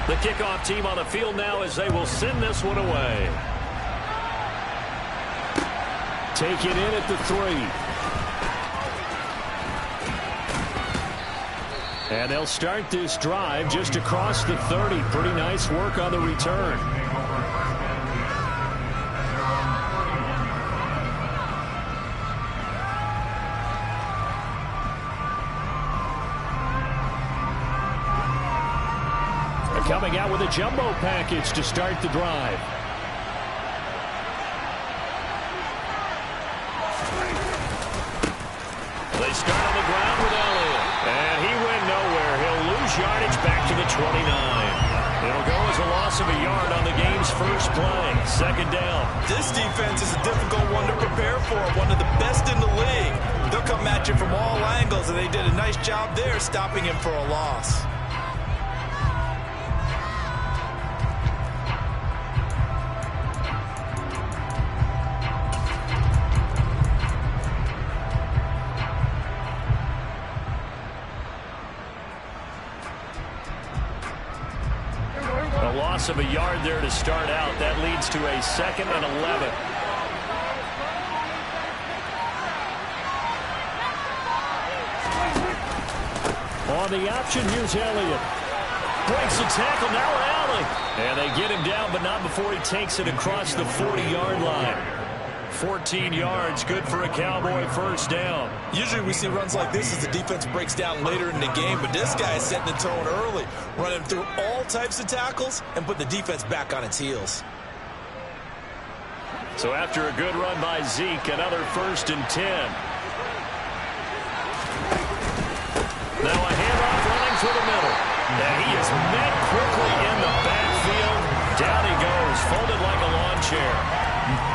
The kickoff team on the field now as they will send this one away. Take it in at the 3. And they'll start this drive just across the 30. Pretty nice work on the return. Coming out with a jumbo package to start the drive. They start on the ground with Elliott. And he went nowhere. He'll lose yardage back to the 29. It'll go as a loss of a yard on the game's first play. Second down. This defense is a difficult one to prepare for. One of the best in the league. They'll come at you from all angles, and they did a nice job there stopping him for a loss. Loss of a yard there to start out. That leads to a 2nd and 11. On the option, here's Elliott. Breaks the tackle, now Allen. And they get him down, but not before he takes it across the 40-yard line. 14 yards, good for a Cowboy first down. Usually we see runs like this as the defense breaks down later in the game, but this guy is setting the tone early, running through all types of tackles and put the defense back on its heels. So after a good run by Zeke, another 1st and 10. Now a handoff running through the middle. And he is met quickly in the backfield. Down he goes, folded like a lawn chair.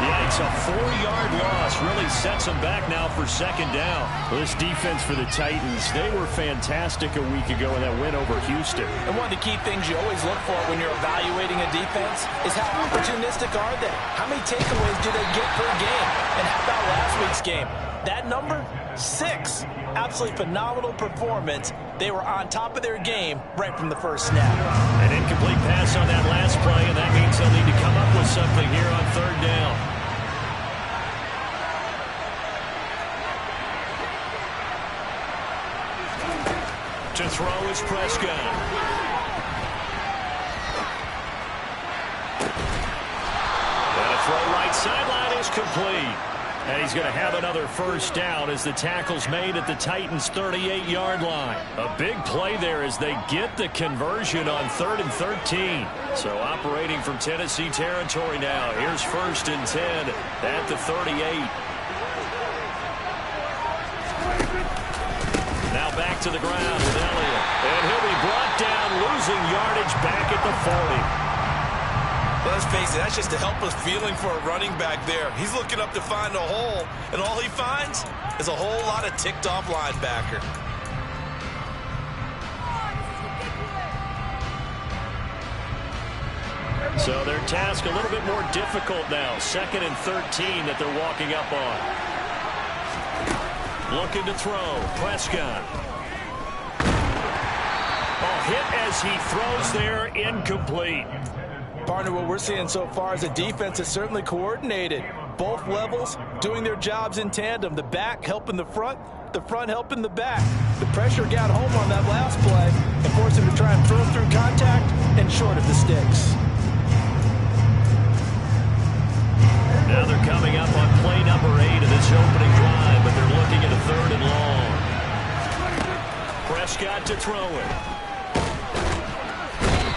Yikes, a 4-yard loss really sets them back now for 2nd down. This defense for the Titans, they were fantastic a week ago in that win over Houston. And one of the key things you always look for when you're evaluating a defense is how opportunistic are they? How many takeaways do they get per game? And how about last week's game? That number? 6. Absolutely phenomenal performance. They were on top of their game right from the first snap. An incomplete pass on that last play, and that means they'll need to come up with something here on 3rd down. To throw is Prescott. And a throw right sideline is complete. And he's going to have another first down as the tackle's made at the Titans' 38-yard line. A big play there as they get the conversion on 3rd and 13. So operating from Tennessee territory now. Here's 1st and 10 at the 38. Now back to the ground with Elliott. And he'll be brought down, losing yardage back at the 40. Let's face it, that's just a helpless feeling for a running back there. He's looking up to find a hole, and all he finds is a whole lot of ticked-off linebacker. So their task a little bit more difficult now. 2nd and 13 that they're walking up on. Looking to throw. Prescott. Hit as he throws there, incomplete. Partner, what we're seeing so far is a defense that's certainly coordinated. Both levels doing their jobs in tandem. The back helping the front helping the back. The pressure got home on that last play and forced him to try and throw through contact and short of the sticks. Now they're coming up on play number 8 of this opening drive, but they're looking at a 3rd and long. Prescott to throw it.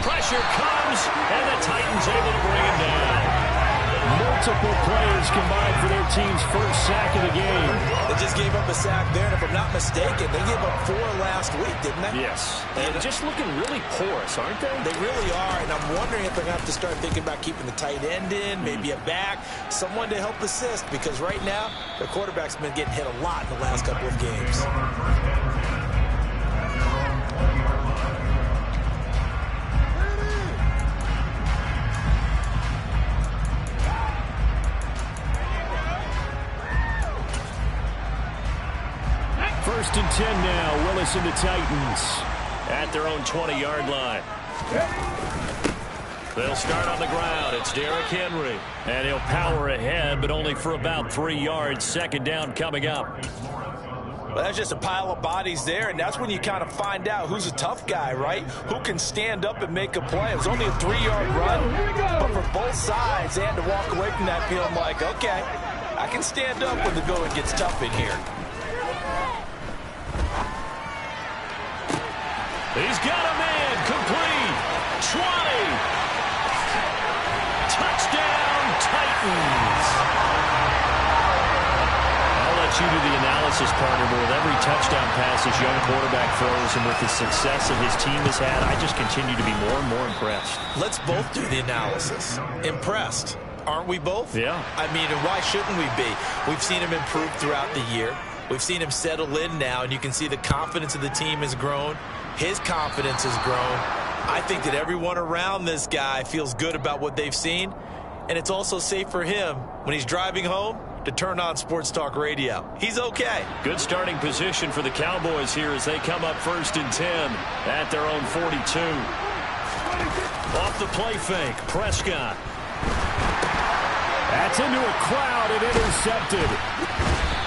Pressure comes, and the Titans able to bring him down. Multiple players combined for their team's first sack of the game. They just gave up a sack there, and if I'm not mistaken, they gave up 4 last week, didn't they? Yes. And just looking really porous, aren't they? They really are, and I'm wondering if they're going to have to start thinking about keeping the tight end in, maybe a back, someone to help assist, because right now, their quarterback's been getting hit a lot in the last couple of games. First and 10 now. Willis and the Titans at their own 20-yard line. They'll start on the ground. It's Derrick Henry. And he'll power ahead, but only for about 3 yards. Second down coming up. Well, that's just a pile of bodies there, and that's when you kind of find out who's a tough guy, right? Who can stand up and make a play. It was only a 3-yard run, but for both sides, they had to walk away from that feeling like, okay, I can stand up when the going gets tough in here. He's got a man, complete, 20. Touchdown, Titans. I'll let you do the analysis, partner, but with every touchdown pass this young quarterback throws and with the success that his team has had, I just continue to be more and more impressed. Let's both do the analysis. Impressed. Aren't we both? Yeah. I mean, and why shouldn't we be? We've seen him improve throughout the year. We've seen him settle in now, and you can see the confidence of the team has grown. His confidence has grown. I think that everyone around this guy feels good about what they've seen, and it's also safe for him when he's driving home to turn on Sports Talk Radio. He's okay. Good starting position for the Cowboys here as they come up 1st and 10 at their own 42. Off the play fake, Prescott. That's into a crowd and intercepted.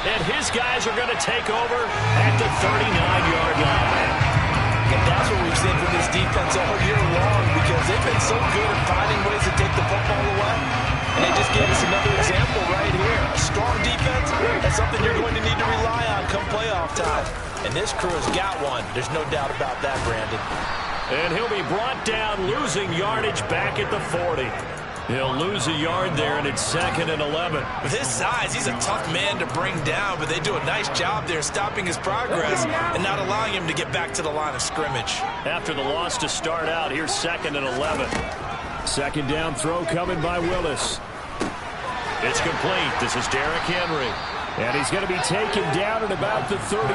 And his guys are going to take over at the 39-yard line. And that's what we've seen from this defense all year long, because they've been so good at finding ways to take the football away. And they just gave us another example right here. A strong defense, that's something you're going to need to rely on come playoff time. And this crew has got one. There's no doubt about that, Brandon. And he'll be brought down, losing yardage back at the 40. He'll lose a yard there, and it's 2nd and 11. With his size, he's a tough man to bring down, but they do a nice job there stopping his progress and not allowing him to get back to the line of scrimmage. After the loss to start out, here's 2nd and 11. Second down throw coming by Willis. It's complete. This is Derrick Henry. And he's going to be taken down at about the 33.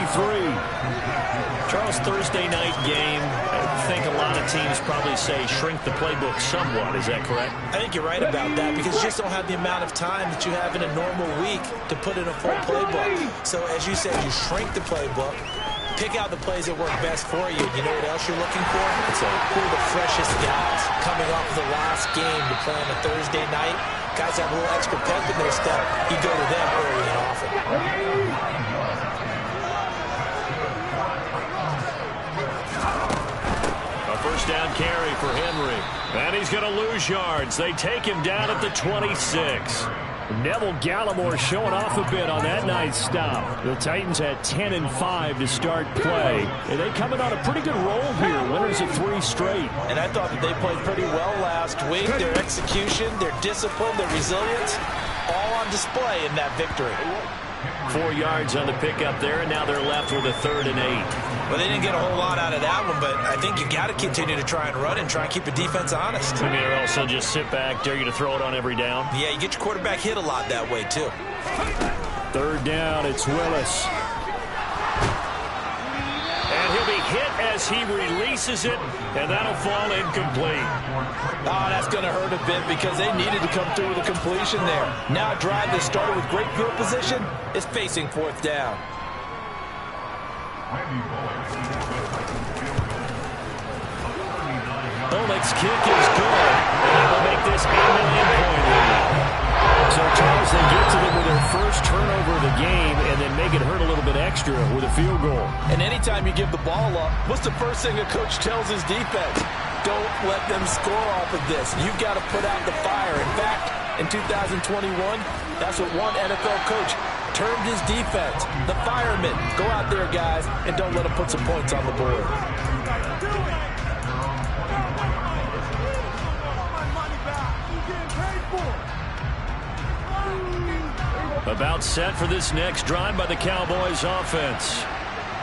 Charles, Thursday night game, I think a lot of teams probably say shrink the playbook somewhat. Is that correct? I think you're right about that, because you just don't have the amount of time that you have in a normal week to put in a full playbook. So as you said, you shrink the playbook, pick out the plays that work best for you. You know what else you're looking for? It's who are the freshest guys coming off the last game to play on a Thursday night. Guys have a little extra pep in their step. You go to them early and often. A first down carry for Henry. And he's going to lose yards. They take him down at the 26. Neville Gallimore showing off a bit on that nice stop. The Titans at 10-5 to start play. And they coming on a pretty good roll here. Winners of 3 straight. And I thought that they played pretty well last week. Their execution, their discipline, their resilience, all on display in that victory. 4 yards on the pickup there, and now they're left with a 3rd and 8. Well, they didn't get a whole lot out of that one, but I think you got to continue to try and run and try and keep the defense honest. I mean, or else they'll just sit back, dare you to throw it on every down. Yeah, you get your quarterback hit a lot that way, too. 3rd down, it's Willis. And he'll be hit as he releases it, and that'll fall incomplete. Oh, that's going to hurt a bit because they needed to come through with a completion there. Now a drive that started with great field position is facing 4th down. Oleg's kick is good, and will make this 8-million-point lead. So, Charles, they get to them with their first turnover of the game and then make it hurt a little bit extra with a field goal. And anytime you give the ball up, what's the first thing a coach tells his defense? Don't let them score off of this. You've got to put out the fire. In fact, in 2021, that's what one NFL coach termed his defense. The firemen. Go out there, guys, and don't let them put some points on the board. About set for this next drive by the Cowboys offense.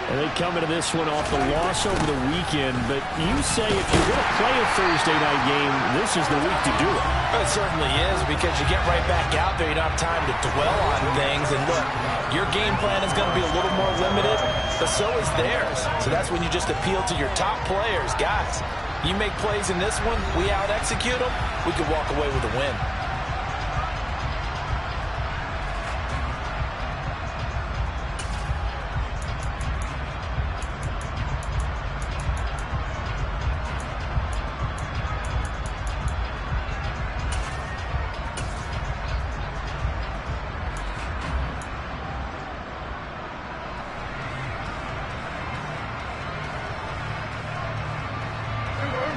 And they come into this one off the loss over the weekend. But you say if you're going to play a Thursday night game, this is the week to do it. It certainly is, because you get right back out there. You don't have time to dwell on things. And look, your game plan is going to be a little more limited, but so is theirs. So that's when you just appeal to your top players. Guys, you make plays in this one, we out-execute them, we could walk away with a win.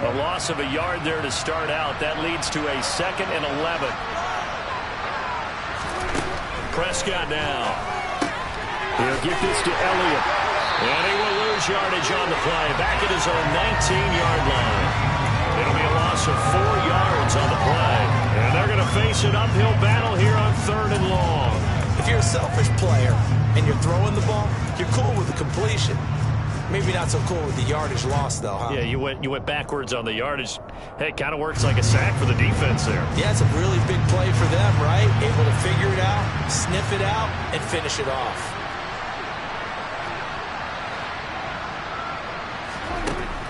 A loss of a yard there to start out. That leads to a 2nd and 11. Prescott now. He'll get this to Elliott. And he will lose yardage on the play. Back at his own 19-yard line. It'll be a loss of 4 yards on the play. And they're going to face an uphill battle here on 3rd and long. If you're a selfish player and you're throwing the ball, you're cool with the completion. Maybe not so cool with the yardage loss, though, huh? Yeah, you went backwards on the yardage. Hey, it kind of works like a sack for the defense there. Yeah, it's a really big play for them, right? Able to figure it out, sniff it out, and finish it off.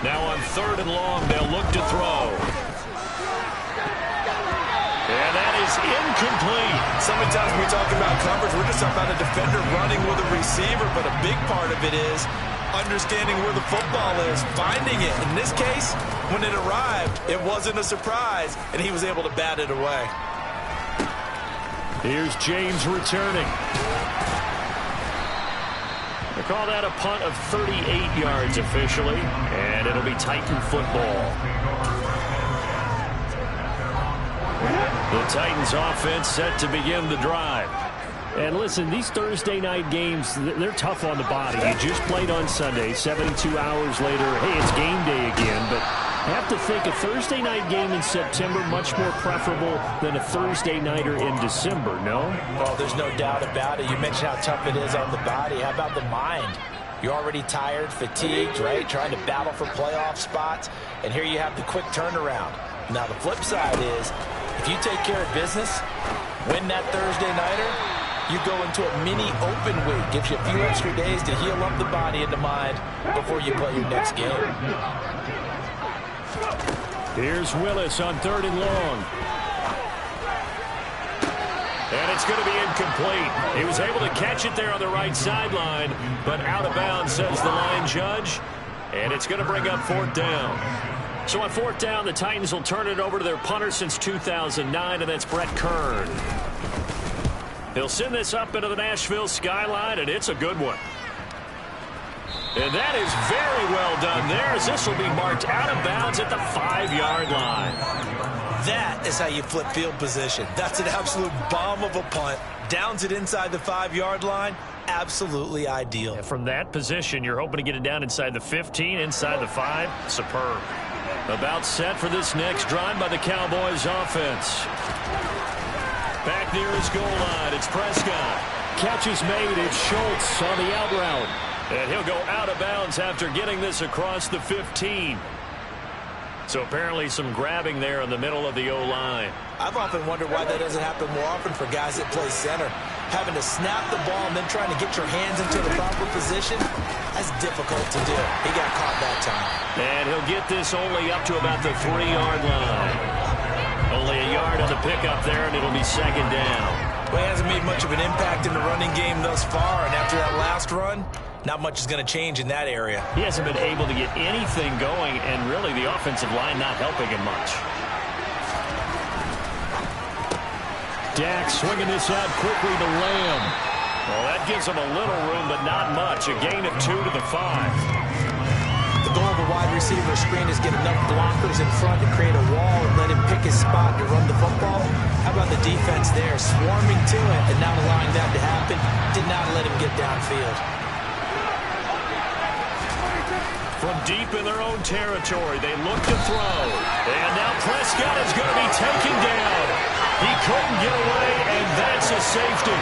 Now on 3rd and long, they'll look to throw. And that is incomplete. So many times we talk about coverage, we're just talking about a defender running with a receiver, but a big part of it is understanding where the football is, finding it. In this case, when it arrived, it wasn't a surprise, and he was able to bat it away. Here's James returning. They call that a punt of 38 yards officially, and it'll be Titan football. The Titans offense set to begin the drive. And listen, these Thursday night games, they're tough on the body. You just played on Sunday, 72 hours later, hey, it's game day again. But I have to think a Thursday night game in September much more preferable than a Thursday nighter in December, no? Well, there's no doubt about it. You mentioned how tough it is on the body. How about the mind? You're already tired, fatigued, right? Trying to battle for playoff spots. And here you have the quick turnaround. Now, the flip side is, if you take care of business, win that Thursday nighter, you go into a mini open week. Gives you a few extra days to heal up the body and the mind before you play your next game. Here's Willis on 3rd and long. And it's going to be incomplete. He was able to catch it there on the right sideline, but out of bounds, says the line judge. And it's going to bring up 4th down. So on 4th down, the Titans will turn it over to their punter since 2009, and that's Brett Kern. He'll send this up into the Nashville skyline, and it's a good one. And that is very well done there, as this will be marked out of bounds at the 5-yard line. That is how you flip field position. That's an absolute bomb of a punt. Downs it inside the 5-yard line. Absolutely ideal. Yeah, from that position, you're hoping to get it down inside the 15, inside the 5. Superb. About set for this next drive by the Cowboys offense. Back near his goal line, it's Prescott. Catch is made, it's Schultz on the out route. And he'll go out of bounds after getting this across the 15. So apparently some grabbing there in the middle of the O-line. I've often wondered why that doesn't happen more often for guys that play center. Having to snap the ball and then trying to get your hands into the proper position, that's difficult to do. He got caught that time. And he'll get this only up to about the 3-yard line. Only a yard on the pickup there, and it'll be 2nd down. Well, he hasn't made much of an impact in the running game thus far, and after that last run, not much is going to change in that area. He hasn't been able to get anything going, and really the offensive line not helping him much. Dak swinging this out quickly to Lamb. Well, that gives him a little room, but not much. A gain of 2 to the 5. The goal of a wide receiver screen is get enough blockers in front to create a wall and let him pick his spot to run the football. How about the defense there, swarming to it and not allowing that to happen? Did not let him get downfield. From deep in their own territory, they look to throw. And now Prescott is going to be taken down. He couldn't get away, and that's a safety.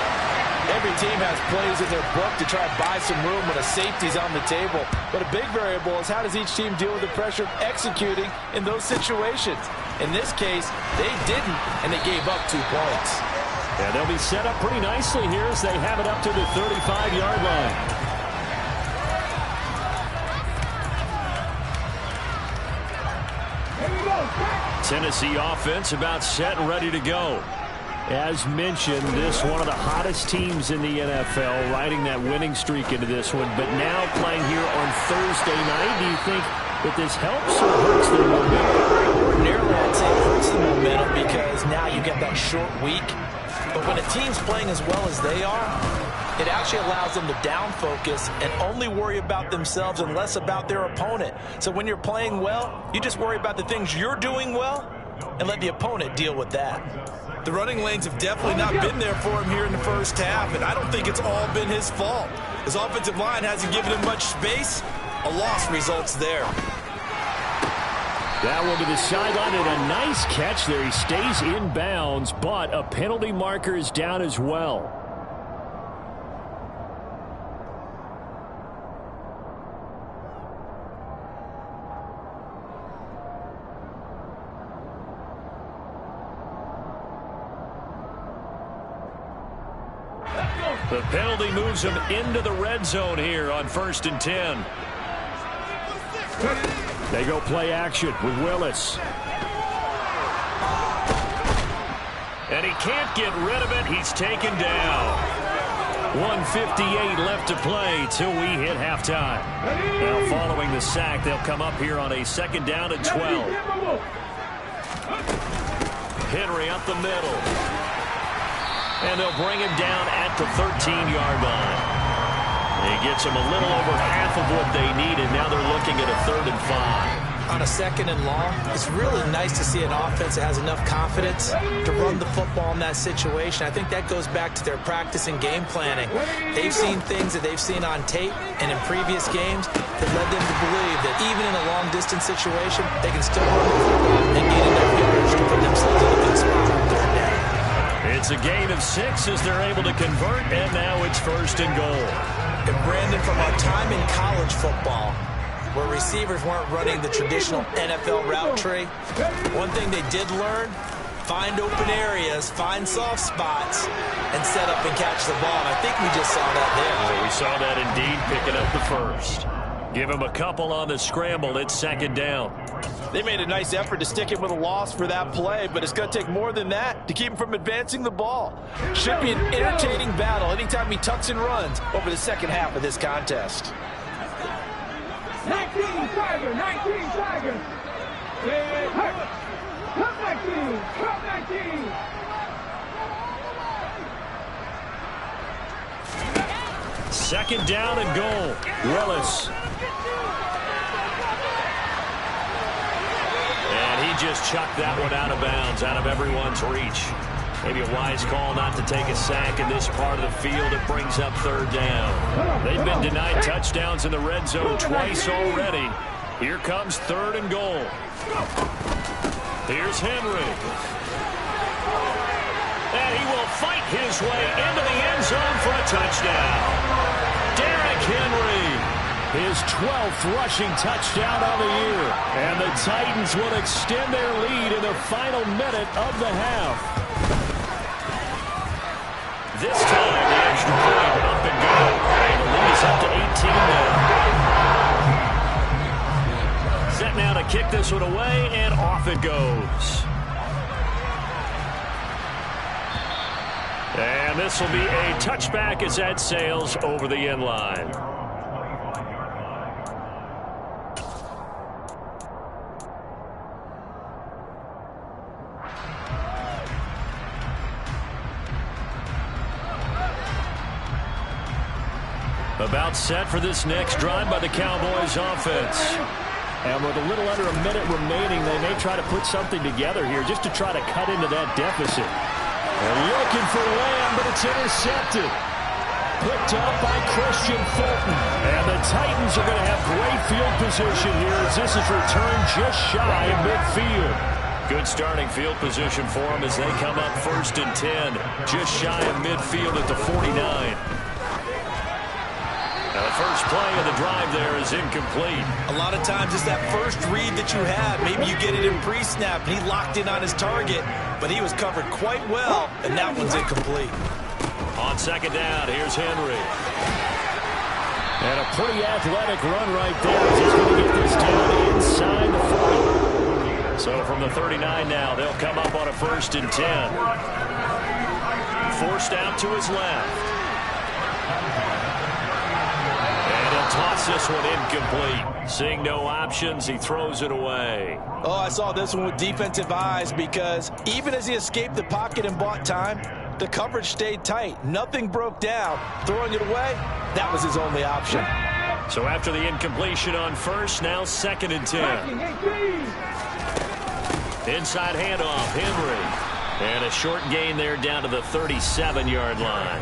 Every team has plays in their book to try to buy some room when a safety's on the table. But a big variable is how does each team deal with the pressure of executing in those situations. In this case, they didn't, and they gave up 2 points. Yeah, they'll be set up pretty nicely here as they have it up to the 35-yard line. Tennessee offense about set and ready to go. As mentioned, this one of the hottest teams in the NFL, riding that winning streak into this one, but now playing here on Thursday night. Do you think that this helps or hurts their momentum? Ordinarily, I'd say it hurts the momentum because now you get that short week. But when a team's playing as well as they are, it actually allows them to down focus and only worry about themselves and less about their opponent. So when you're playing well, you just worry about the things you're doing well and let the opponent deal with that. The running lanes have definitely not been there for him here in the first half, and I don't think it's all been his fault. His offensive line hasn't given him much space. A loss results there. That one to the sideline, and a nice catch there. He stays in bounds, but a penalty marker is down as well. The penalty moves him into the red zone here on 1st and 10. They go play action with Willis. And he can't get rid of it. He's taken down. 1:58 left to play till we hit halftime. Now following the sack, they'll come up here on a 2nd down and 12. Henry up the middle. And they'll bring him down at the 13-yard line. He gets them a little over half of what they need, and now they're looking at a 3rd and 5. On a 2nd and long, it's really nice to see an offense that has enough confidence to run the football in that situation. I think that goes back to their practice and game planning. They've seen things that they've seen on tape and in previous games that led them to believe that even in a long-distance situation, they can still run the football and gain enough yards to put themselves in a good spot on 3rd down. It's a gain of 6 as they're able to convert, and now it's 1st and goal. And Brandon, from our time in college football, where receivers weren't running the traditional NFL route tree, one thing they did learn, find open areas, find soft spots, and set up and catch the ball. And I think we just saw that there. We saw that indeed, picking up the 1st. Give him a couple on the scramble. It's 2nd down. They made a nice effort to stick him with a loss for that play, but it's going to take more than that to keep him from advancing the ball. Should be an entertaining battle anytime he tucks and runs over the 2nd half of this contest. 19 Tigers, 19 Tigers. Come 19, come 19. Second down and goal. Willis. And he just chucked that one out of bounds, out of everyone's reach. Maybe a wise call not to take a sack in this part of the field. It brings up 3rd down. They've been denied touchdowns in the red zone twice already. Here comes 3rd and goal. Here's Henry. And he will fight his way into the end zone for a touchdown. Derrick Henry, his 12th rushing touchdown of the year. And the Titans will extend their lead in the final minute of the half. This time, the extra point up and go. And the lead is up to 18 now. Set now to kick this one away, and off it goes. And this will be a touchback as that sails over the end line. About set for this next drive by the Cowboys offense. And with a little under a minute remaining, they may try to put something together here just to try to cut into that deficit. They're looking for Lamb, but it's intercepted. Picked up by Christian Fulton. And the Titans are going to have great field position here as this is returned just shy of midfield. Good starting field position for them as they come up 1st and 10. Just shy of midfield at the 49. Now the first play of the drive there is incomplete. A lot of times it's that first read that you have. Maybe you get it in pre-snap, and he locked in on his target, but he was covered quite well, and that one's incomplete. On 2nd down, here's Henry. And a pretty athletic run right there as he's going to get this down inside the 40. So from the 39 now, they'll come up on a 1st and 10. Forced out to his left. Toss this one incomplete. Seeing no options, he throws it away. Oh, I saw this one with defensive eyes because even as he escaped the pocket and bought time, The coverage stayed tight. Nothing broke down. Throwing it away, that was his only option. So after the incompletion on first, now 2nd and 10. Inside handoff, Henry. And a short gain there down to the 37-yard line.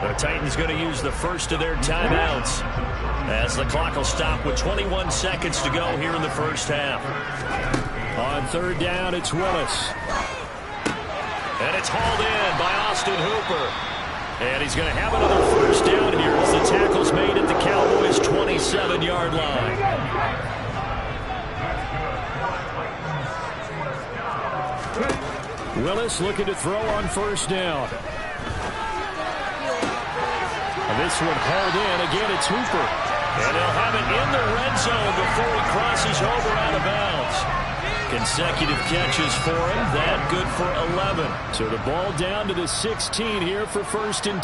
The Titans going to use the first of their timeouts as the clock will stop with 21 seconds to go here in the first half. On 3rd down, it's Willis. And it's hauled in by Austin Hooper. And he's going to have another first down here as the tackle's made at the Cowboys' 27-yard line. Willis looking to throw on first down. And this one hauled in. Again, it's Hooper. And they'll have it in the red zone before he crosses over out of bounds. Consecutive catches for him. That good for 11. So the ball down to the 16 here for 1st and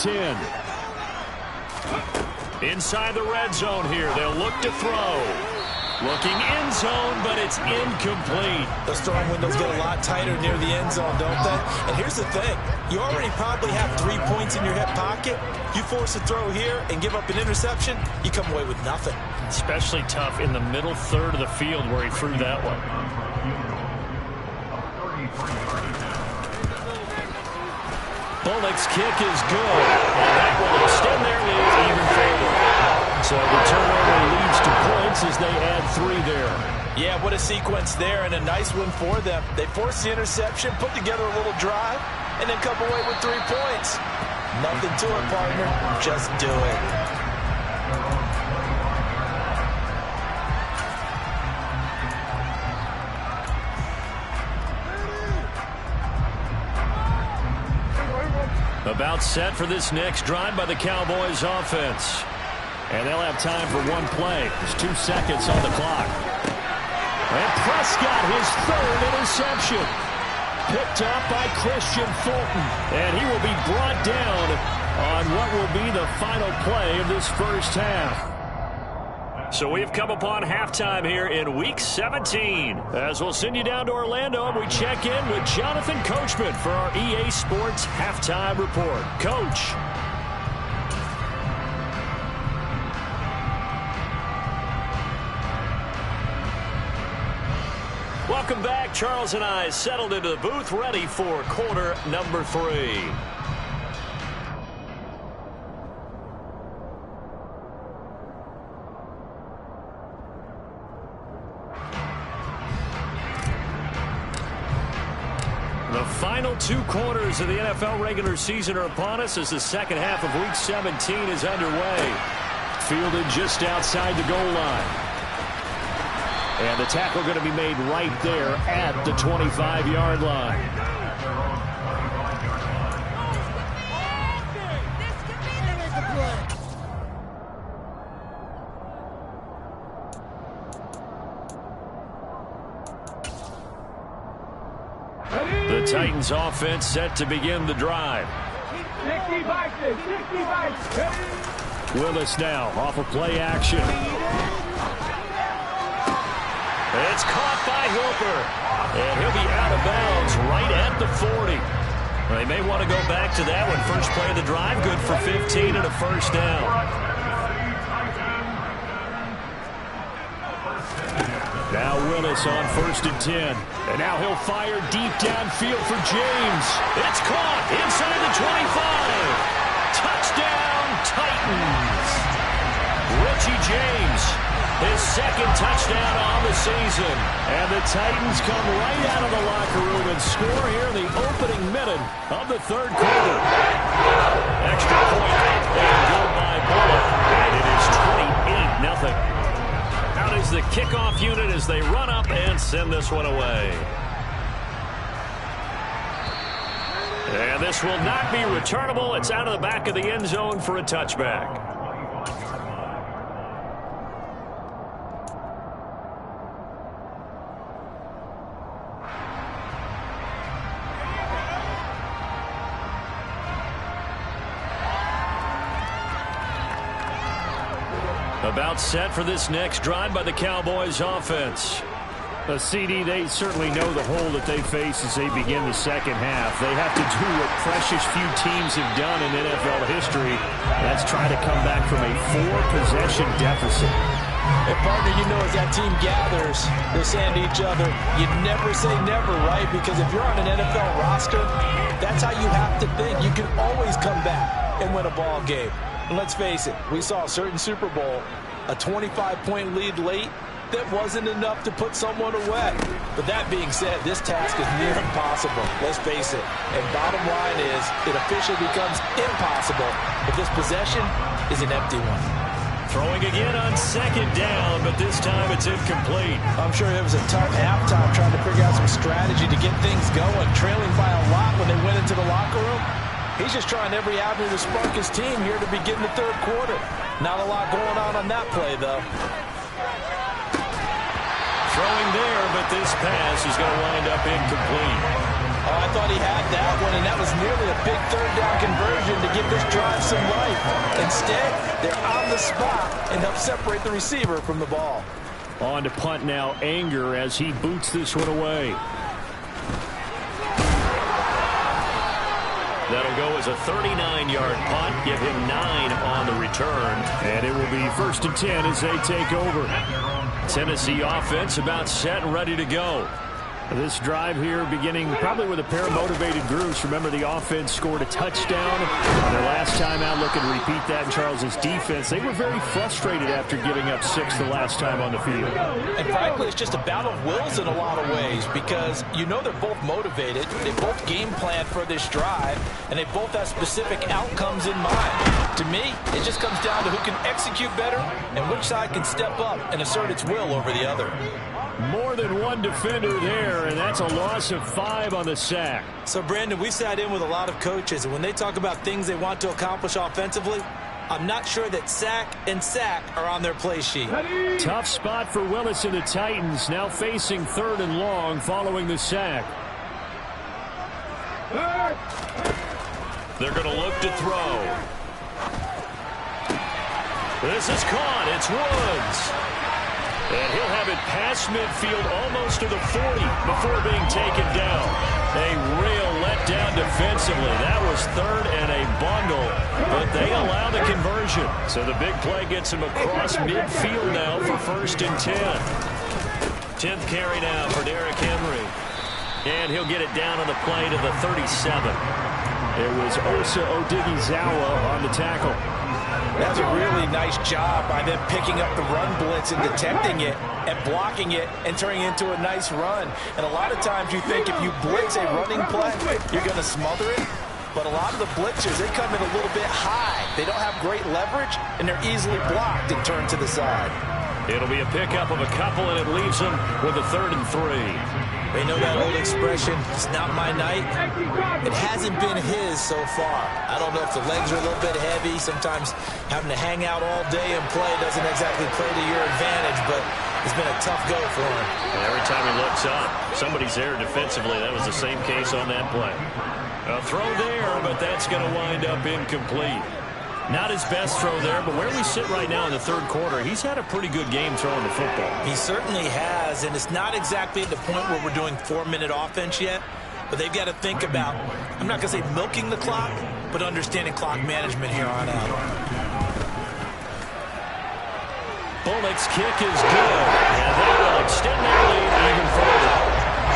10. Inside the red zone here. They'll look to throw. Looking end zone, but it's incomplete. Those throwing windows get a lot tighter near the end zone, don't they? And here's the thing. You already probably have 3 points in your hip pocket. You force a throw here and give up an interception, you come away with nothing. Especially tough in the middle third of the field where he threw that one. Bullock's kick is good. And that will extend their lead even further. So the turnover leads to points as they add 3 there. Yeah, what a sequence there, and a nice one for them. They forced the interception, put together a little drive, and then come away with 3 points. Nothing to it, partner. Just do it. About set for this next drive by the Cowboys offense. And they'll have time for one play. There's 2 seconds on the clock. And Prescott, his 3rd interception. Picked up by Christian Fulton. And he will be brought down on what will be the final play of this first half. So we've come upon halftime here in Week 17. As we'll send you down to Orlando, and we check in with Jonathan Coachman for our EA Sports Halftime Report. Coach. Welcome back. Charles and I settled into the booth, ready for quarter number 3. The final 2 quarters of the NFL regular season are upon us as the second half of Week 17 is underway. Fielded just outside the goal line. And the tackle going to be made right there at the 25-yard line. The Titans offense set to begin the drive. 60 Willis now off of play action. It's caught by Hooper. And he'll be out of bounds right at the 40. Well, they may want to go back to that one. First play of the drive, good for 15 and a first down. Now Willis on 1st and 10. And now he'll fire deep downfield for James. It's caught inside the 25. Touchdown, Titans. Richie James, his 2nd touchdown on the season. And the Titans come right out of the locker room and score here in the opening minute of the 3rd quarter. Extra point and good by Bullock. And it is 28-0. Out is the kickoff unit as they run up and send this one away. And this will not be returnable. It's out of the back of the end zone for a touchback. About set for this next drive by the Cowboys offense. CD, they certainly know the hole that they face as they begin the second half. They have to do what precious few teams have done in NFL history. That's try to come back from a 4-possession deficit. And partner, you know, as that team gathers, they're saying to each other, you never say never, right? Because if you're on an NFL roster, that's how you have to think. You can always come back and win a ball game. And let's face it, we saw a certain Super Bowl, a 25-point lead late, that wasn't enough to put someone away. But that being said, this task is near impossible. Let's face it. And bottom line is, it officially becomes impossible if this possession is an empty one. Throwing again on second down, but this time it's incomplete. I'm sure it was a tough halftime trying to figure out some strategy to get things going, trailing by a lot when they went into the locker room. He's just trying every avenue to spark his team here to begin the third quarter. Not a lot going on that play, though. Throwing there, but this pass is going to wind up incomplete. Oh, I thought he had that one, and that was nearly a big third down conversion to give this drive some life. Instead, they're on the spot and help separate the receiver from the ball. On to punt now, Anger, as he boots this one away. That'll go as a 39-yard punt, give him 9 on the return. And it will be 1st and 10 as they take over. Tennessee offense about set and ready to go. This drive here beginning probably with a pair of motivated groups. Remember, the offense scored a touchdown on their last time out. Looking to repeat that in Charles's defense. They were very frustrated after giving up 6 the last time on the field. And frankly, it's just a battle of wills in a lot of ways, because you know they're both motivated. They both game plan for this drive, and they both have specific outcomes in mind. To me, it just comes down to who can execute better and which side can step up and assert its will over the other. More than one defender there, and that's a loss of 5 on the sack. So, Brandon, we sat in with a lot of coaches, and when they talk about things they want to accomplish offensively, I'm not sure that sack and sack are on their play sheet. Tough spot for Willis and the Titans, now facing 3rd and long following the sack. They're going to look to throw. This is caught. It's Woods. And he'll have it past midfield almost to the 40 before being taken down. A real letdown defensively. That was 3rd and a bundle, but they allow the conversion. So the big play gets him across midfield now for 1st and 10. 10th carry now for Derrick Henry. And he'll get it down on the play to the 37. It was Osa Odighizuwa on the tackle. That's a really nice job by them picking up the run blitz and detecting it and blocking it and turning it into a nice run. And a lot of times you think if you blitz a running play, you're going to smother it. But a lot of the blitzers, they come in a little bit high. They don't have great leverage, and they're easily blocked and turned to the side. It'll be a pickup of a couple, and it leaves them with a 3rd and 3. They know that old expression, it's not my night. It hasn't been his so far. I don't know if the legs are a little bit heavy. Sometimes having to hang out all day and play doesn't exactly play to your advantage, but it's been a tough go for him. And every time he looks up, somebody's there defensively. That was the same case on that play. A throw there, but that's going to wind up incomplete. Not his best throw there, but where we sit right now in the 3rd quarter, he's had a pretty good game throwing the football. He certainly has, and it's not exactly at the point where we're doing 4-minute offense yet, but they've got to think about, I'm not going to say milking the clock, but understanding clock management here on out. Bullock's kick is good, and they will extend their lead even further.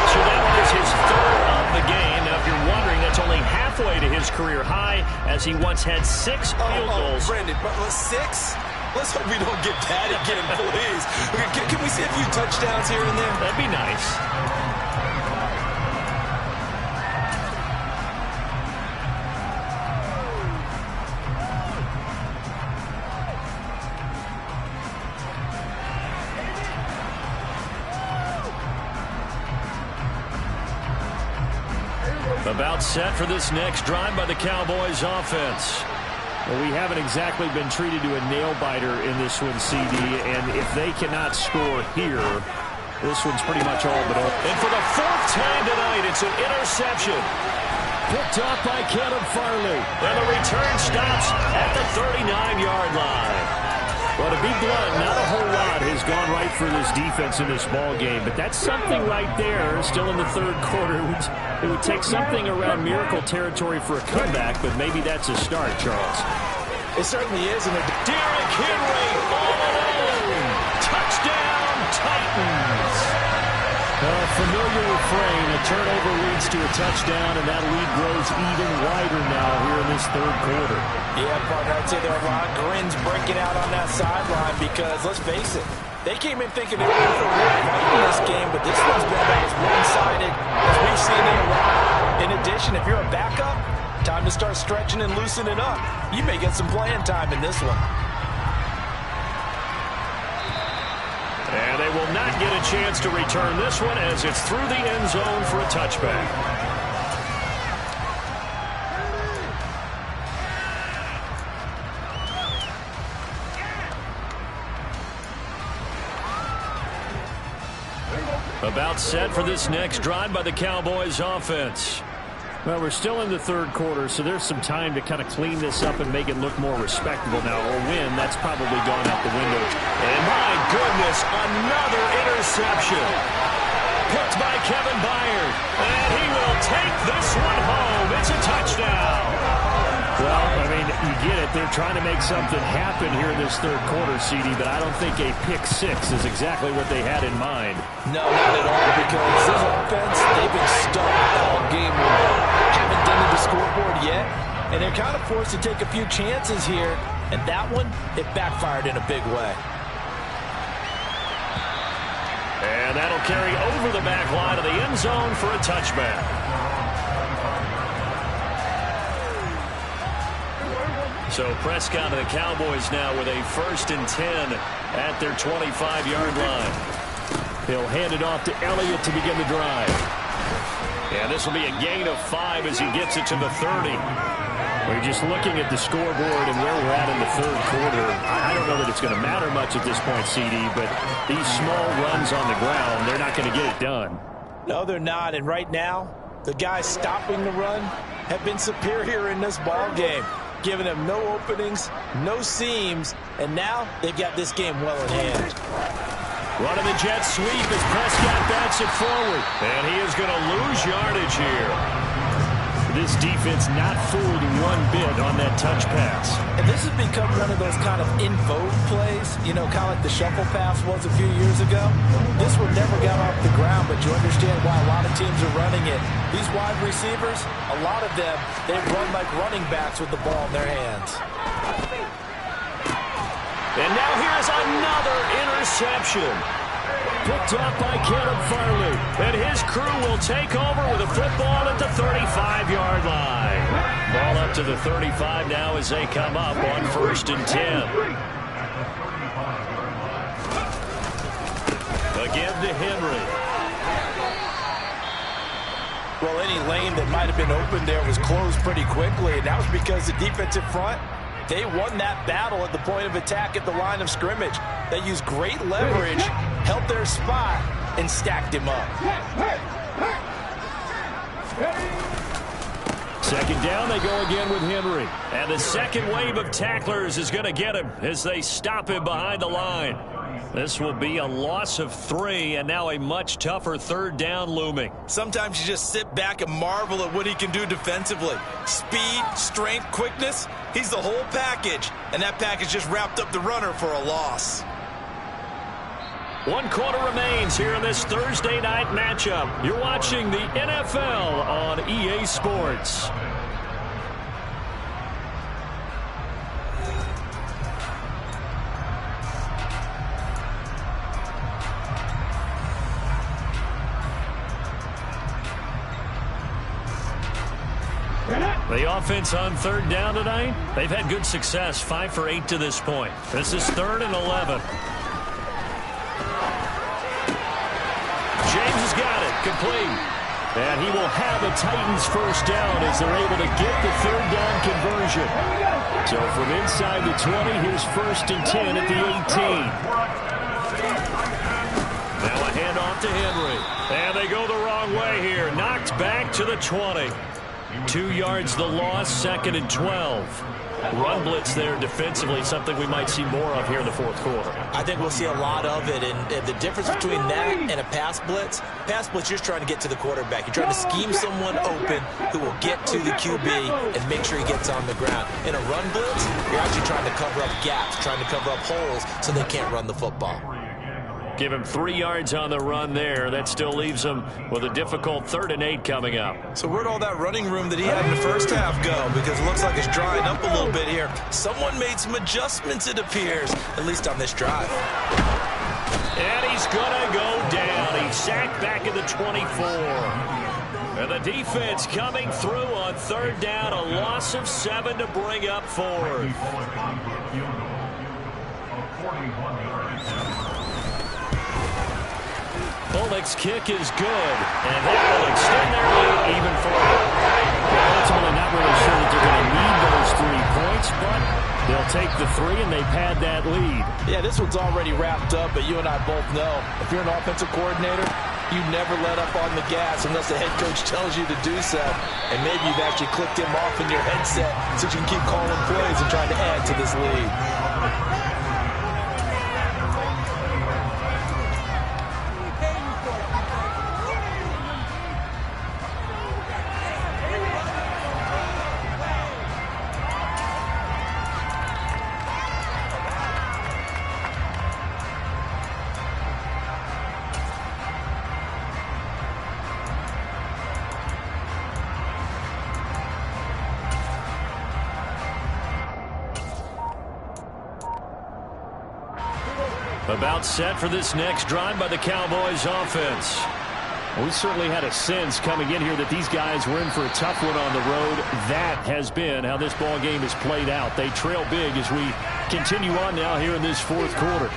So that was his 3rd of the game. Now, if you're wondering, that's only halfway to his career high, as he once had 6 field goals. Brandon, but 6? Let's hope we don't get that again, please. Can we see a few touchdowns here and there? That'd be nice. About set for this next drive by the Cowboys offense. Well, we haven't exactly been treated to a nail-biter in this one, CD, and if they cannot score here, this one's pretty much all but over. And for the 4th time tonight, it's an interception. Picked off by Caleb Farley. And the return stops at the 39-yard line. Well, to be blunt, not a whole lot has gone right for this defense in this ball game, but that's something right there. Still in the third quarter. It would take something around miracle territory for a comeback, but maybe that's a start, Charles. It certainly is. And Derrick Henry all alone. Touchdown, Titans. Familiar refrain. A turnover leads to a touchdown, and that lead grows even wider now here in this third quarter. Yeah, partner, I'd say there are a lot of grins breaking out on that sideline because, let's face it, they came in thinking they were going to fight in this game, but this one's been about as one-sided as we've seen in a while. In addition, if you're a backup, time to start stretching and loosening up. You may get some playing time in this one. And they will not get a chance to return this one as it's through the end zone for a touchback. About set for this next drive by the Cowboys offense. Well, we're still in the third quarter, so there's some time to kind of clean this up and make it look more respectable now. Or win, that's probably gone out the window. And my goodness, another interception. Picked by Kevin Byard. And he will take this one home. It's a touchdown. Well, I mean, you get it. They're trying to make something happen here in this third quarter, CD, but I don't think a pick six is exactly what they had in mind. No, not at all, because this offense, they've been stuck all game long. Haven't done the scoreboard yet, and they're kind of forced to take a few chances here, and that one, it backfired in a big way. And that'll carry over the back line of the end zone for a touchback. So Prescott and the Cowboys now with a 1st and 10 at their 25-yard line. He'll hand it off to Elliott to begin the drive. And this will be a gain of 5 as he gets it to the 30. We're just looking at the scoreboard and where we're at in the third quarter. I don't know that it's going to matter much at this point, CD, but these small runs on the ground, they're not going to get it done. No, they're not. And right now, the guys stopping the run have been superior in this ball game, giving them no openings, no seams, and now they've got this game well in hand. Running the jet sweep as Prescott bats it forward. And he is going to lose yardage here. This defense not fooled one bit on that touch pass. And this has become one of those kind of in vogue plays, you know, kind of like the shuffle pass was a few years ago. This one never got off the ground, but you understand why a lot of teams are running it. These wide receivers, a lot of them, they run like running backs with the ball in their hands. And now here's another interception. Picked up by Caleb Farley. And his crew will take over with a football at the 35-yard line. Ball up to the 35 now as they come up on 1st and 10. Again to Henry. Well, any lane that might have been open there was closed pretty quickly, and that was because the defensive front, they won that battle at the point of attack at the line of scrimmage. They used great leverage, held their spot, and stacked him up. Second down, they go again with Henry. And the second wave of tacklers is going to get him as they stop him behind the line. This will be a loss of 3, and now a much tougher 3rd down looming. Sometimes you just sit back and marvel at what he can do defensively. Speed, strength, quickness, he's the whole package. And that package just wrapped up the runner for a loss. 1 quarter remains here in this Thursday night matchup. You're watching the NFL on EA Sports. The offense on 3rd down tonight, they've had good success, 5 for 8 to this point. This is 3rd and 11. James has got it, complete. And he will have a Titans 1st down as they're able to get the 3rd down conversion. So from inside the 20, here's 1st and 10 at the 18. Now a handoff to Henry. And they go the wrong way here. Knocked back to the 20. 2 yards the loss, 2nd and 12. Run blitz there defensively, something we might see more of here in the fourth quarter. I think we'll see a lot of it, and the difference between that and a pass blitz, you're just trying to get to the quarterback. You're trying to scheme someone open who will get to the QB and make sure he gets on the ground. In a run blitz, you're actually trying to cover up gaps, trying to cover up holes so they can't run the football. Give him 3 yards on the run there. That still leaves him with a difficult 3rd and 8 coming up. So where'd all that running room that he had in the first half go? Because it looks like it's drying up a little bit here. Someone made some adjustments, it appears, at least on this drive. And he's going to go down. He's sacked back at the 24. And the defense coming through on 3rd down. A loss of 7 to bring up 4th. Bullock's kick is good, and that will extend their lead even further. Well, ultimately not really sure that they're going to need those 3 points, but they'll take the 3, and they've had that lead. Yeah, this one's already wrapped up, but you and I both know if you're an offensive coordinator, you never let up on the gas unless the head coach tells you to do so. And maybe you've actually clicked him off in your headset so you can keep calling plays and trying to add to this lead. About set for this next drive by the Cowboys offense. We certainly had a sense coming in here that these guys were in for a tough one on the road. That has been how this ball game has played out. They trail big as we continue on now here in this fourth quarter.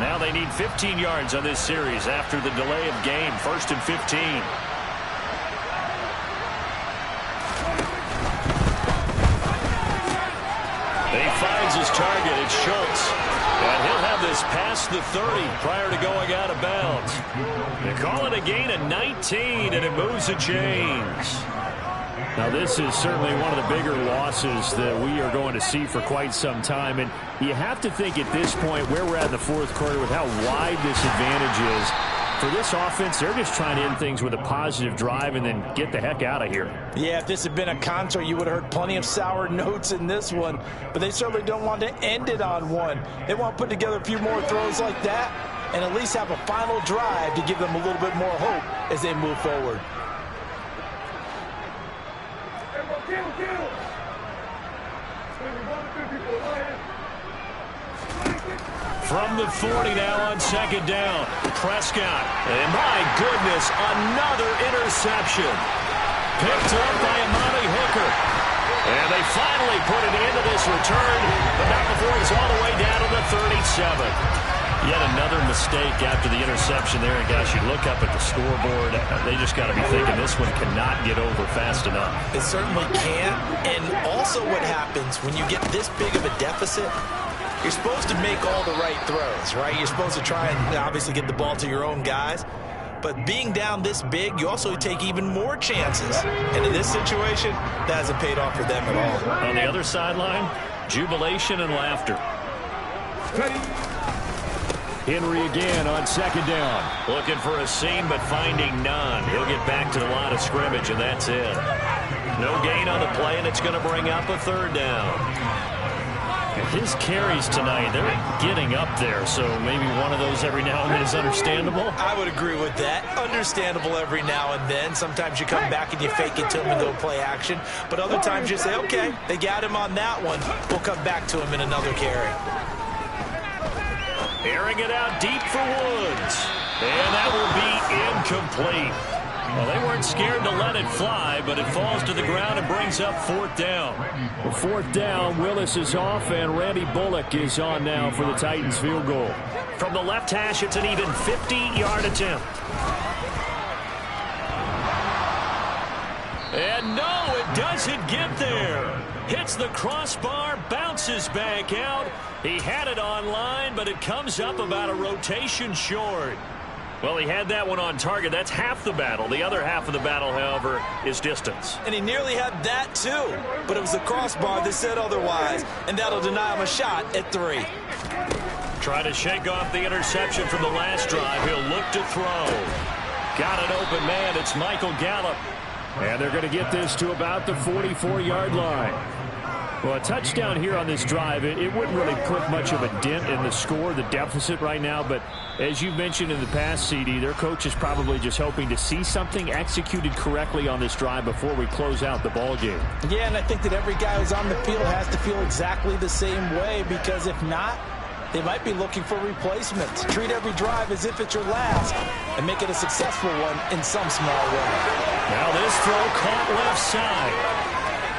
Now they need 15 yards on this series after the delay of game. 1st and 15. He finds his target. It's Schultz. And he'll have this past the 30 prior to going out of bounds. They call it a gain of 19, and it moves the chains. Now, this is certainly one of the bigger losses that we are going to see for quite some time. And you have to think at this point where we're at in the fourth quarter with how wide this advantage is. For this offense, they're just trying to end things with a positive drive and then get the heck out of here. Yeah, if this had been a concert, you would have heard plenty of sour notes in this one. But they certainly don't want to end it on one. They want to put together a few more throws like that and at least have a final drive to give them a little bit more hope as they move forward. From the 40 now on 2nd down. Prescott. And my goodness, another interception. Picked up by Amani Hooker. And they finally put an end to this return, but not before he's all the way down to the 37. Yet another mistake after the interception there. And gosh, you look up at the scoreboard, they just got to be thinking this one cannot get over fast enough. It certainly can't. And also what happens when you get this big of a deficit, you're supposed to make all the right throws, right? You're supposed to try and obviously get the ball to your own guys. But being down this big, you also take even more chances. And in this situation, that hasn't paid off for them at all. On the other sideline, jubilation and laughter. Henry again on 2nd down. Looking for a seam, but finding none. He'll get back to the line of scrimmage, and that's it. No gain on the play, and it's going to bring up a 3rd down. His carries tonight, they're getting up there, so maybe one of those every now and then is understandable. I would agree with that. Understandable every now and then. Sometimes you come back and you fake it to him and go play action. But other times you say, okay, they got him on that one. We'll come back to him in another carry. Airing it out deep for Woods. And that will be incomplete. Well, they weren't scared to let it fly, but it falls to the ground and brings up 4th down. Well, 4th down, Willis is off, and Randy Bullock is on now for the Titans field goal. From the left hash, it's an even 50-yard attempt. And no, it doesn't get there. Hits the crossbar, bounces back out. He had it on line, but it comes up about a rotation short. Well, he had that one on target. That's half the battle. The other half of the battle, however, is distance. And he nearly had that, too. But it was the crossbar that said otherwise. And that'll deny him a shot at 3. Trying to shake off the interception from the last drive. He'll look to throw. Got an open man. It's Michael Gallup. And they're going to get this to about the 44-yard line. Well, a touchdown here on this drive, it wouldn't really put much of a dent in the score, the deficit right now. But as you mentioned in the past, CD, their coach is probably just hoping to see something executed correctly on this drive before we close out the ball game. Yeah, and I think that every guy who's on the field has to feel exactly the same way, because if not, they might be looking for replacements. Treat every drive as if it's your last and make it a successful one in some small way. Now this throw caught left side.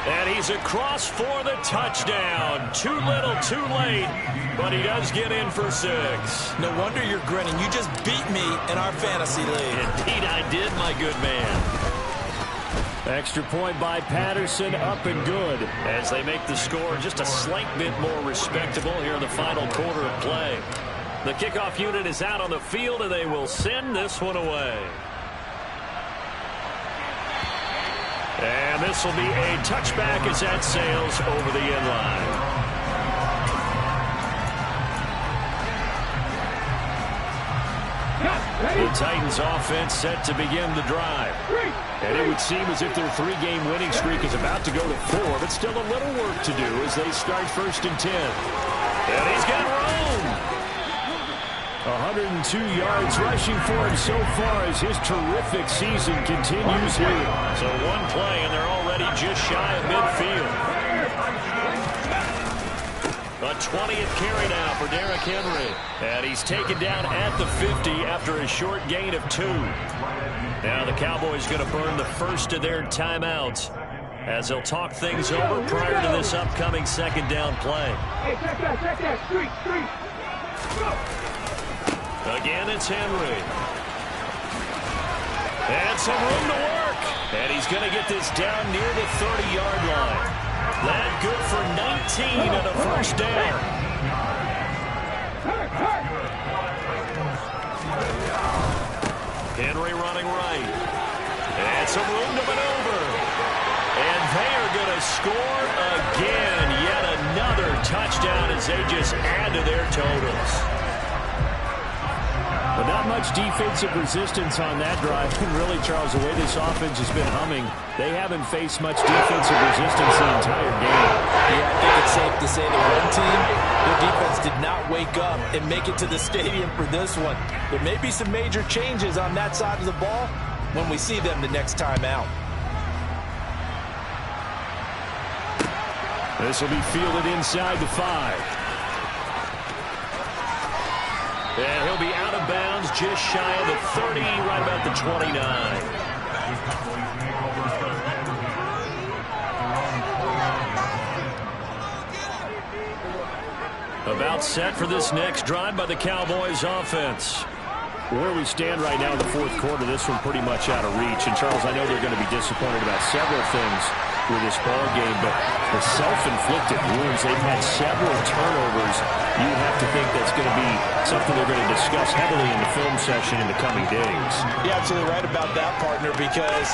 And he's across for the touchdown. Too little, too late, but he does get in for 6. No wonder you're grinning. You just beat me in our fantasy league. Indeed I did, my good man. Extra point by Patterson, up and good. As they make the score just a slight bit more respectable here in the final quarter of play. The kickoff unit is out on the field, and they will send this one away. And this will be a touchback as that sails over the end line. The Titans offense set to begin the drive. And it would seem as if their 3-game winning streak is about to go to 4, but still a little work to do as they start 1st and 10. And he's got room. 102 yards rushing for him so far as his terrific season continues here. So one play, and they're already just shy of midfield. A 20th carry now for Derrick Henry. And he's taken down at the 50 after a short gain of 2. Now the Cowboys going to burn the first of their timeouts as they'll talk things over prior to this upcoming 2nd down play. Hey, check that. Street. Again, it's Henry. And some room to work. And he's going to get this down near the 30-yard line. That good for 19 and a first down. Henry running right. And some room to maneuver. And they are going to score again. Yet another touchdown as they just add to their totals. But not much defensive resistance on that drive. And really, Charles, the way this offense has been humming, they haven't faced much defensive resistance the entire game. Yeah, I think it's safe to say that one team, their defense did not wake up and make it to the stadium for this one. There may be some major changes on that side of the ball when we see them the next time out. This will be fielded inside the 5. And he'll be out of bounds just shy of the 30, right about the 29. About set for this next drive by the Cowboys offense. Where we stand right now in the 4th quarter, this one pretty much out of reach. And, Charles, I know they're going to be disappointed about several things with this ball game, but the self-inflicted wounds, they've had several turnovers. You have to think that's going to be something they're going to discuss heavily in the film session in the coming days. You're absolutely right about that, partner, because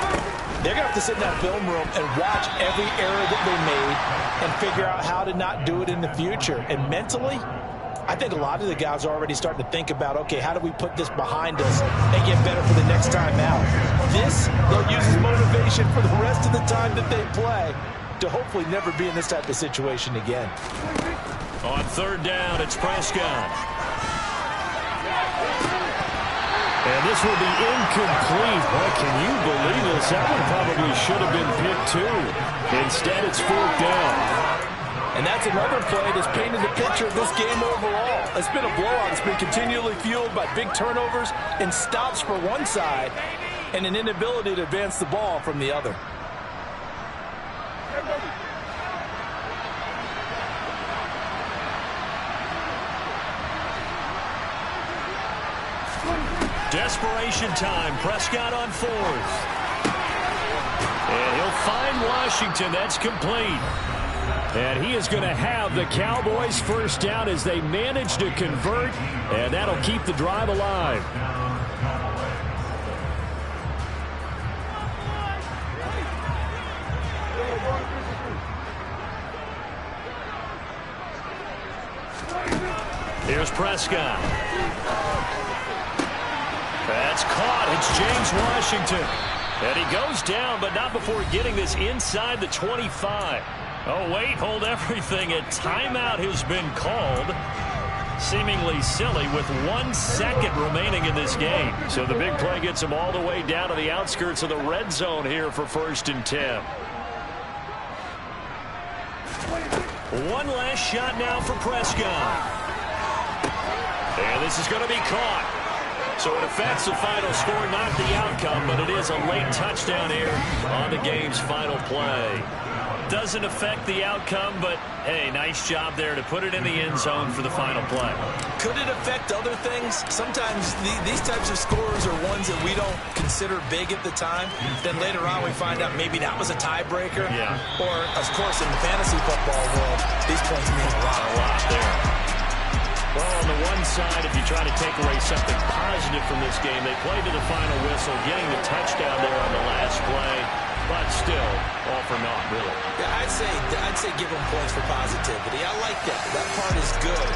they're going to have to sit in that film room and watch every error that they made and figure out how to not do it in the future. And mentally, I think a lot of the guys are already starting to think about, okay, how do we put this behind us and get better for the next time out? This, they'll use as motivation for the rest of the time that they play to hopefully never be in this type of situation again. On 3rd down, it's Prescott. And this will be incomplete. Boy, can you believe this? That one probably should have been picked too. Instead, it's 4th down. And that's another play that's painted the picture of this game overall. It's been a blowout. It's been continually fueled by big turnovers and stops for one side and an inability to advance the ball from the other. Desperation time. Prescott on 4th. And he'll find Washington. That's complete. And he is going to have the Cowboys first down as they manage to convert, and that'll keep the drive alive. Prescott. That's caught. It's James Washington. And he goes down, but not before getting this inside the 25. Oh, wait, hold everything. A timeout has been called. Seemingly silly with 1 second remaining in this game. So the big play gets him all the way down to the outskirts of the red zone here for 1st and 10. One last shot now for Prescott. And this is going to be caught. So it affects the final score, not the outcome, but it is a late touchdown here on the game's final play. Doesn't affect the outcome, but, hey, nice job there to put it in the end zone for the final play. Could it affect other things? Sometimes these types of scores are ones that we don't consider big at the time. Then later on we find out maybe that was a tiebreaker. Yeah. Or, of course, in the fantasy football world, these points mean a lot. A lot there. Well, on the one side, if you try to take away something positive from this game, they played to the final whistle, getting the touchdown there on the last play. But still, all for naught, really. Yeah, I'd say give them points for positivity. I like that. That part is good.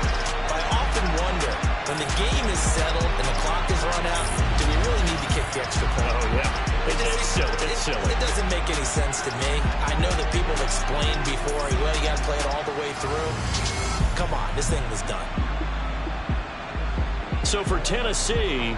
But I often wonder, when the game is settled and the clock is run out, do we really need to kick the extra point? Oh, yeah. It's silly. It's silly. It doesn't make any sense to me. I know that people have explained before, well, you got to play it all the way through. Come on, this thing was done. So for Tennessee,